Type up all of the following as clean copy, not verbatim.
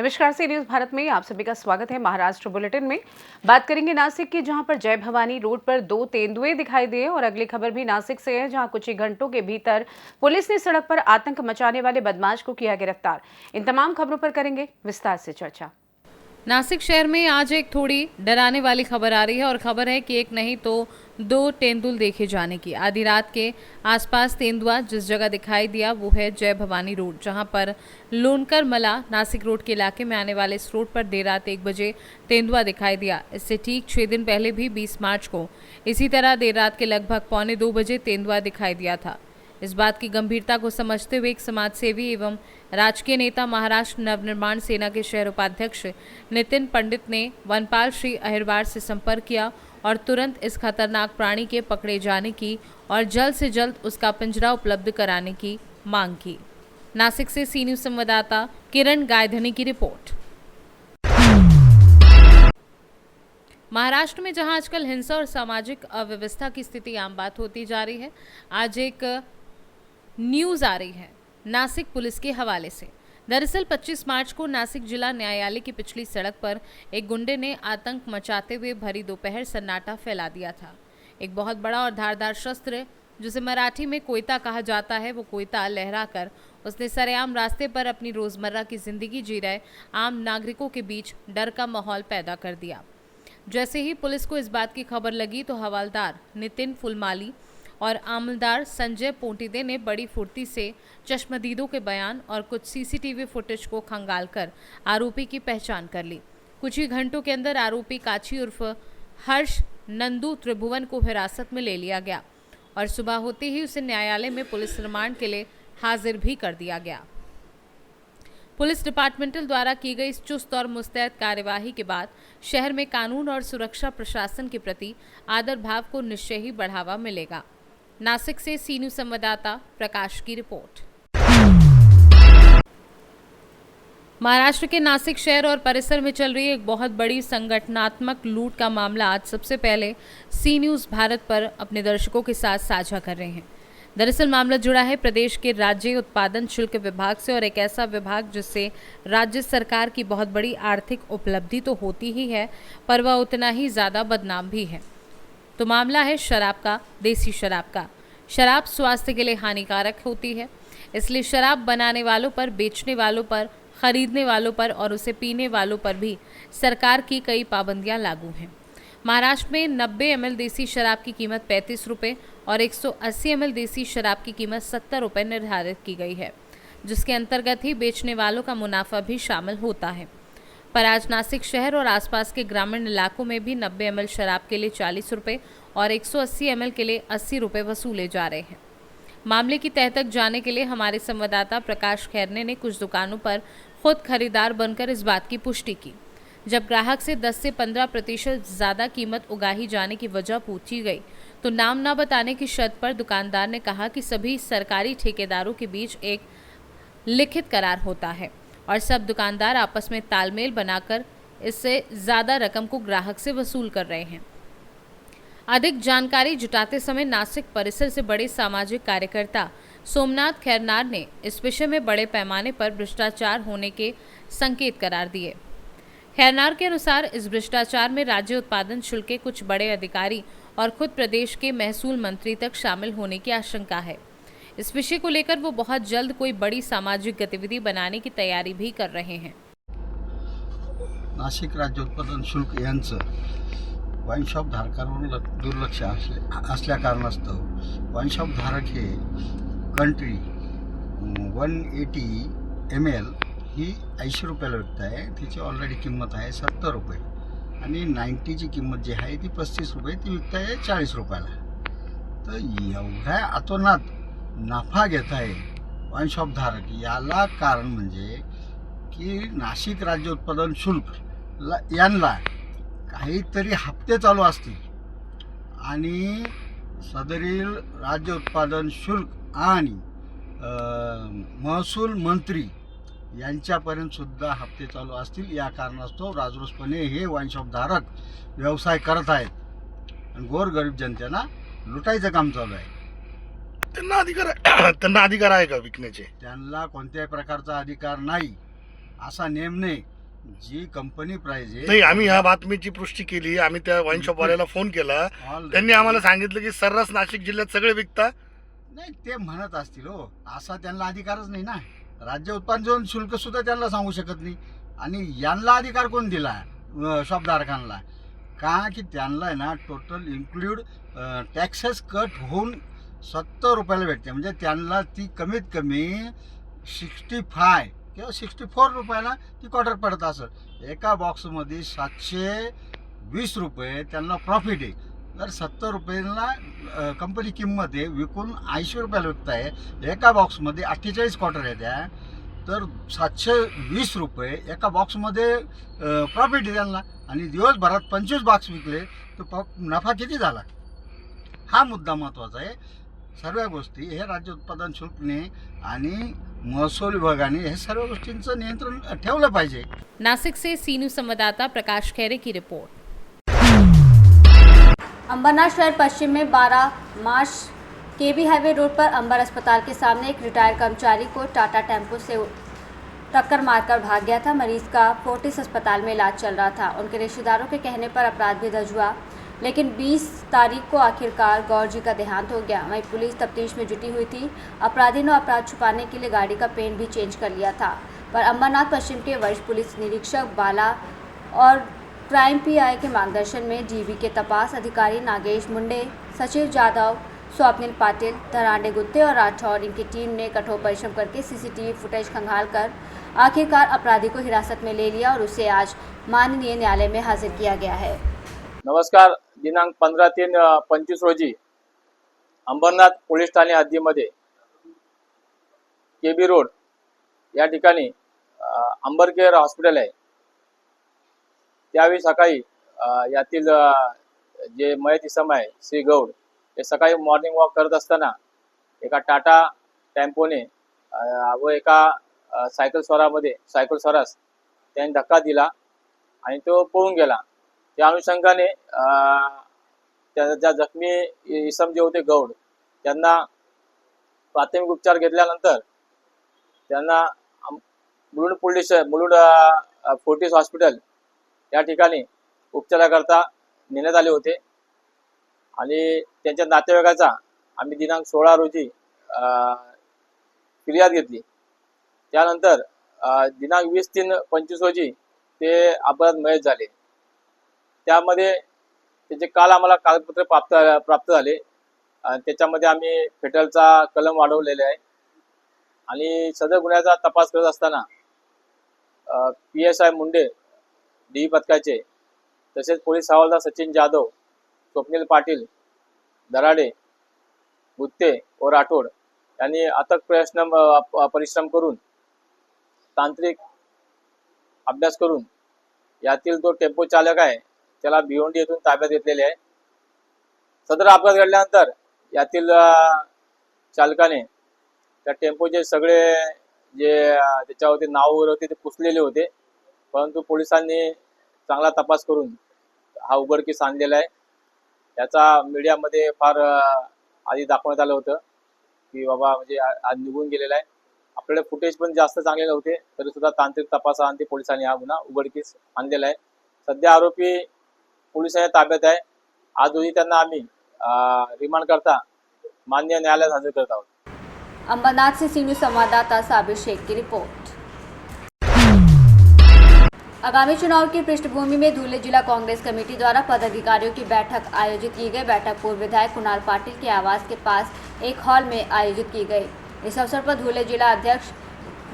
नमस्कार, सी न्यूज भारत में आप सभी का स्वागत है। महाराष्ट्र बुलेटिन में बात करेंगे नासिक की, जहां पर जय भवानी रोड पर 2 तेंदुए दिखाई दिए। और अगली खबर भी नासिक से है, जहां कुछ ही घंटों के भीतर पुलिस ने सड़क पर आतंक मचाने वाले बदमाश को किया गिरफ्तार। इन तमाम खबरों पर करेंगे विस्तार से चर्चा। नासिक शहर में आज एक थोड़ी डराने वाली खबर आ रही है और खबर है कि एक नहीं तो 2 तेंदुल देखे जाने की। आधी रात के आसपास तेंदुआ जिस जगह दिखाई दिया वो है जय भवानी रोड, जहां पर लोनकर मला नासिक रोड के इलाके में आने वाले इस रोड पर देर रात 1 बजे तेंदुआ दिखाई दिया। इससे ठीक 6 दिन पहले भी 20 मार्च को इसी तरह देर रात के लगभग 1:45 बजे तेंदुआ दिखाई दिया था। इस बात की गंभीरता को समझते हुए एक समाजसेवी एवं राजकीय नेता महाराष्ट्र नवनिर्माण सेना के शहर उपाध्यक्ष नितिन पंडित ने वनपाल श्री अहिरवार से संपर्क किया और तुरंत इस खतरनाक प्राणी के पकड़े जाने की और जल्द से जल्द उसका पिंजरा उपलब्ध कराने की मांग की। नासिक से सी न्यूज संवाददाता किरण गायधनी की रिपोर्ट। महाराष्ट्र में जहां आजकल हिंसा और सामाजिक अव्यवस्था की स्थिति आम बात होती जा रही है, आज एक न्यूज आ रही है नासिक पुलिस के हवाले से। दरअसल 25 मार्च को नासिक जिला न्यायालय की पिछली सड़क पर एक गुंडे ने आतंक मचाते हुए भरी दोपहर सन्नाटा फैला दिया था। एक बहुत बड़ा और धारदार शस्त्र, जिसे मराठी में कोयता कहा जाता है, वो कोयता लहराकर उसने सरेआम रास्ते पर अपनी रोजमर्रा की जिंदगी जी रहे आम नागरिकों के बीच डर का माहौल पैदा कर दिया। जैसे ही पुलिस को इस बात की खबर लगी तो हवालदार नितिन फुलमाली और आमलदार संजय पोंटिदे ने बड़ी फुर्ती से चश्मदीदों के बयान और कुछ सीसीटीवी फुटेज को खंगालकर आरोपी की पहचान कर ली। कुछ ही घंटों के अंदर आरोपी काची उर्फ हर्ष नंदू त्रिभुवन को हिरासत में ले लिया गया और सुबह होते ही उसे न्यायालय में पुलिस रिमांड के लिए हाजिर भी कर दिया गया। पुलिस डिपार्टमेंटल द्वारा की गई इस चुस्त और मुस्तैद कार्यवाही के बाद शहर में कानून और सुरक्षा प्रशासन के प्रति आदर भाव को निश्चय ही बढ़ावा मिलेगा। नासिक से सी न्यूज संवाददाता प्रकाश की रिपोर्ट। महाराष्ट्र के नासिक शहर और परिसर में चल रही एक बहुत बड़ी संगठनात्मक लूट का मामला आज सबसे पहले सी न्यूज भारत पर अपने दर्शकों के साथ साझा कर रहे हैं। दरअसल मामला जुड़ा है प्रदेश के राज्य उत्पादन शुल्क विभाग से, और एक ऐसा विभाग जिससे राज्य सरकार की बहुत बड़ी आर्थिक उपलब्धि तो होती ही है, पर वह उतना ही ज़्यादा बदनाम भी है। तो मामला है शराब का, देसी शराब का। शराब स्वास्थ्य के लिए हानिकारक होती है, इसलिए शराब बनाने वालों पर, बेचने वालों पर, खरीदने वालों पर और उसे पीने वालों पर भी सरकार की कई पाबंदियां लागू हैं। महाराष्ट्र में 90 ml देसी शराब की कीमत 35 रुपये और 180 ml देसी शराब की कीमत 70 रुपये निर्धारित की गई है, जिसके अंतर्गत ही बेचने वालों का मुनाफा भी शामिल होता है। पर आज नासिक शहर और आसपास के ग्रामीण इलाकों में भी 90 ml शराब के लिए 40 रुपये और 180 ml के लिए 80 रुपये वसूले जा रहे हैं। मामले की तह तक जाने के लिए हमारे संवाददाता प्रकाश खैरने ने कुछ दुकानों पर खुद खरीदार बनकर इस बात की पुष्टि की। जब ग्राहक से 10 से 15% ज़्यादा कीमत उगाही जाने की वजह पूछी गई तो नाम न बताने की शर्त पर दुकानदार ने कहा कि सभी सरकारी ठेकेदारों के बीच एक लिखित करार होता है और सब दुकानदार आपस में तालमेल बनाकर इससे ज़्यादा रकम को ग्राहक से वसूल कर रहे हैं। अधिक जानकारी जुटाते समय नासिक परिसर से बड़े सामाजिक कार्यकर्ता सोमनाथ खैरनार ने इस विषय में बड़े पैमाने पर भ्रष्टाचार होने के संकेत करार दिए। खैरनार के अनुसार इस भ्रष्टाचार में राज्य उत्पादन शुल्क के कुछ बड़े अधिकारी और खुद प्रदेश के महसूल मंत्री तक शामिल होने की आशंका है। इस विषय को लेकर वो बहुत जल्द कोई बड़ी सामाजिक गतिविधि बनाने की तैयारी भी कर रहे हैं। नाशिक राज्य उत्पादन शुल्क यांचं वाईन शॉप धारकांवर दुर्लक्ष असल्या कारणास्तव वाईन शॉप धारक हे कंट्री 180 ml ही 80 रुपयाला विकत आहे। तिची ऑलरेडी किंमत आहे 70 रुपये आणि 90 ची किंमत जी आहे ती 35 रुपये, ती विकत आहे 40 रुपयाला। तर एवढ्या अतोनात नफा घेत आहे वाईन शॉप धारक, याला कारण म्हणजे की नाशिक राज्य उत्पादन शुल्क यांना काहीतरी हप्ते चालू असतील आणि सदरील राज्य उत्पादन शुल्क आणि महसूल मंत्री यांच्यापर्यंत सुद्धा हप्ते चालू असतील। या कारणास्तव राजरोसपणे हे वाईन शॉप धारक व्यवसाय करत आहेत आणि गोरगरीब जनतेला लुटायचं काम चालू आहे। त्यांना अधिकार आहे का विकण्याचे? त्यांना कोणत्याही प्रकारचा अधिकार नाही, असा नेम नाही। जी कंपनी प्राइस आहे नाही, आम्ही ह्या बातमीची पुष्टी केली. आम्ही त्या वाईन शॉपवाल्याला फोन केला. Already. त्यांनी आम्हाला सांगितलं की सर्रास नाशिक जिल्ह्यात सगळे विकता. नाही ते म्हणत असतील हो, असा त्यांना अधिकारच नाही ना. राज्य उत्पादन शुल्क सुद्धा त्यांना सांगू शकत नाही. आणि यांना अधिकार कोण दिला शॉपधारकांना? का की त्यांना आहे ना टोटल इन्क्लूड टॅक्सेस कट होऊन 70 रुपयाला भेटते. म्हणजे त्यांना ती कमीत कमी 65 किंवा 64 रुपयाला ती क्वार्टर पडत असेल. एका बॉक्समध्ये 720 रुपये त्यांना प्रॉफिट आहे. तर 70 रुपयाला कंपनी किंमत आहे, विकून 80 रुपयाला विकत आहे. एका बॉक्समध्ये 48 क्वार्टर येत्या, तर 720 रुपये एका बॉक्समध्ये प्रॉफिट आहे त्यांना. आणि दिवसभरात 25 बॉक्स विकले तर नफा किती झाला? हा मुद्दा महत्त्वाचा आहे. सर्व गोष्टी हे राज्य उत्पादन शुल्कने आणि महसूल विभागाने हे सर्व गोष्टींचं नियंत्रण ठेवलं पाहिजे. नासिक से सी न्यूज संवाददाता प्रकाश खैरे की रिपोर्ट। अंबरनाथ शहर पश्चिम में 12 मार्च केबी हाईवे रोड पर अंबर अस्पताल के सामने एक रिटायर्ड कर्मचारी को टाटा टेम्पो से टक्कर मारकर भाग गया था। मरीज का फोर्टिस अस्पताल में इलाज चल रहा था। उनके रिश्तेदारों के कहने पर अपराध भी दर्ज हुआ, लेकिन 20 तारीख को आखिरकार गौर जी का देहांत हो गया। वहीं पुलिस तफ्तीश में जुटी हुई थी। अपराधी ने अपराध छुपाने के लिए गाड़ी का पेंट भी चेंज कर लिया था। पर अंबरनाथ पश्चिम के वरिष्ठ पुलिस निरीक्षक बाला और क्राइम पीआई के मार्गदर्शन में जीबी के तपास अधिकारी नागेश मुंडे, सचिव जाधव, स्वप्निल पाटिल, धरांडे गुत्ते और राठौर इनकी टीम ने कठोर परिश्रम करके सीसीटीवी फुटेज खंगाल कर आखिरकार अपराधी को हिरासत में ले लिया और उसे आज माननीय न्यायालय में हाजिर किया गया है। नमस्कार. दिनांक 15/3/25 रोजी अंबरनाथ पोलीस ठाणे हद्दीमध्ये केबी रोड या ठिकाणी अंबरकेअर हॉस्पिटल आहे. त्यावेळी सकाळी यातील जे मयत इसम आहे श्री गौड, हे सकाळी मॉर्निंग वॉक करत असताना एका टाटा टेम्पोने व एका सायकल स्वारास त्यांनी धक्का दिला आणि तो पळून गेला. त्या अनुषंगाने ज्या जखमी इसम जे होते गौड, त्यांना प्राथमिक उपचार घेतल्यानंतर त्यांना मुलुंड फोर्टिस हॉस्पिटल या ठिकाणी उपचाराकरता नेण्यात आले होते. आणि त्यांच्या नातेवाईकाचा आम्ही दिनांक 16 रोजी फिर्याद घेतली. त्यानंतर दिनांक 20/3/25 रोजी ते अपघातात मयत झाले. त्यामध्ये त्याचे काल आम्हाला कागदपत्र प्राप्त झाले. त्याच्यामध्ये आम्ही फेटलचा कलम वाढवलेला आहे. आणि सदर गुन्ह्याचा तपास करत असताना PSI मुंडे डी पथकाचे, तसेच पोलीस हवालदार सचिन जाधव, स्वप्निल पाटील, दराडे, गुत्ते व राठोड यांनी अथक परिश्रम करून तांत्रिक अभ्यास करून यातील जो टेम्पो चालक आहे त्याला भिवंडी येथून ताब्यात घेतलेले आहे. सदर अपघात घडल्यानंतर यातील चालकाने त्या टेम्पोचे सगळे जे त्याच्यावरती नाव वगैरे होते ते पुसलेले होते, परंतु पोलिसांनी चांगला तपास करून हा उघडकीस आणलेला आहे. याचा मीडियामध्ये फार आधी दाखवण्यात आलं होतं की बाबा म्हणजे आज निघून गेलेला आहे. आपल्याकडे फुटेज पण जास्त चांगले नव्हते, तरी सुद्धा तांत्रिक तपासाअंती पोलिसांनी हा गुन्हा उघडकीस आणलेला आहे. सध्या आरोपी पोलिसांच्या ताब्यात आहे. आज रोजी त्यांना आम्ही रिमांड करता माननीय न्यायालयात हजर करत आहोत. अंबरनाथ से सी न्यूज संवाददाता साबिर शेख की रिपोर्ट। आगामी चुनाव की पृष्ठभूमि में धुले जिला कांग्रेस कमेटी द्वारा पदाधिकारियों की बैठक आयोजित की गई। बैठक पूर्व विधायक कुणाल पाटिल के आवास के पास एक हॉल में आयोजित की गई। इस अवसर पर धुले जिला अध्यक्ष,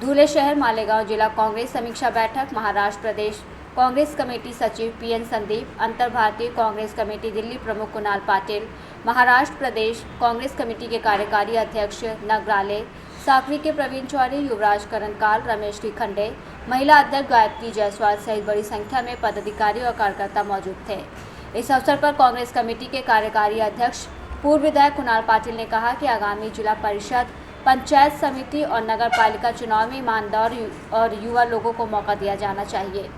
धुले शहर मालेगांव जिला कांग्रेस समीक्षा बैठक, महाराष्ट्र प्रदेश कांग्रेस कमेटी सचिव PN संदीप, अंतर भारतीय कांग्रेस कमेटी दिल्ली प्रमुख कुणाल पाटिल, महाराष्ट्र प्रदेश कांग्रेस कमेटी के कार्यकारी अध्यक्ष नगराले साकरी के प्रवीण चौधरी, युवराज करनकाल, रमेश खंडे, महिला अध्यक्ष गायत्री जायसवाल सहित बड़ी संख्या में पदाधिकारी और कार्यकर्ता मौजूद थे। इस अवसर पर कांग्रेस कमेटी के कार्यकारी अध्यक्ष पूर्व विधायक कुणाल पाटिल ने कहा कि आगामी जिला परिषद, पंचायत समिति और नगर पालिका चुनाव में ईमानदार और युवा लोगों को मौका दिया जाना चाहिए।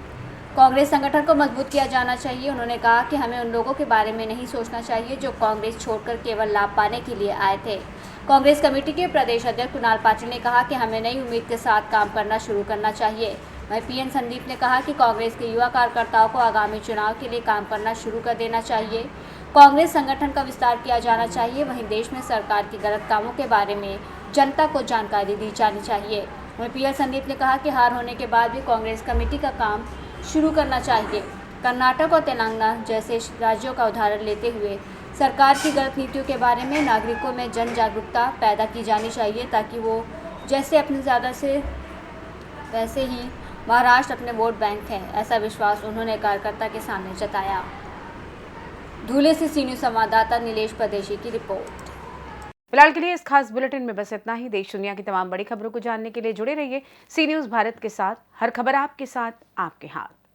कांग्रेस संगठन को मजबूत किया जाना चाहिए। उन्होंने कहा कि हमें उन लोगों के बारे में नहीं सोचना चाहिए जो कांग्रेस छोड़कर केवल लाभ पाने के लिए आए थे। कांग्रेस कमेटी के प्रदेश अध्यक्ष कुणाल पाटिल ने कहा कि हमें नई उम्मीद के साथ काम करना शुरू करना चाहिए। वहीं पीएन संदीप ने कहा कि कांग्रेस के युवा कार्यकर्ताओं को आगामी चुनाव के लिए काम करना शुरू कर देना चाहिए। कांग्रेस संगठन का विस्तार किया जाना चाहिए। वहीं देश में सरकार के गलत कामों के बारे में जनता को जानकारी दी जानी चाहिए। वहीं पीएल संदीप ने कहा कि हार होने के बाद भी कांग्रेस कमेटी का काम शुरू करना चाहिए। कर्नाटक और तेलंगाना जैसे राज्यों का उदाहरण लेते हुए सरकार की गलत नीतियों के बारे में नागरिकों में जन जागरूकता पैदा की जानी चाहिए, ताकि वो जैसे अपने ज़्यादा से वैसे ही महाराष्ट्र अपने वोट बैंक है, ऐसा विश्वास उन्होंने कार्यकर्ता के सामने जताया। धुले से सी न्यूज़ संवाददाता नीलेश परदेशी की रिपोर्ट। फिलहाल के लिए इस खास बुलेटिन में बस इतना ही। देश दुनिया की तमाम बड़ी खबरों को जानने के लिए जुड़े रहिए सी न्यूज़ भारत के साथ। हर खबर आपके साथ, आपके हाथ।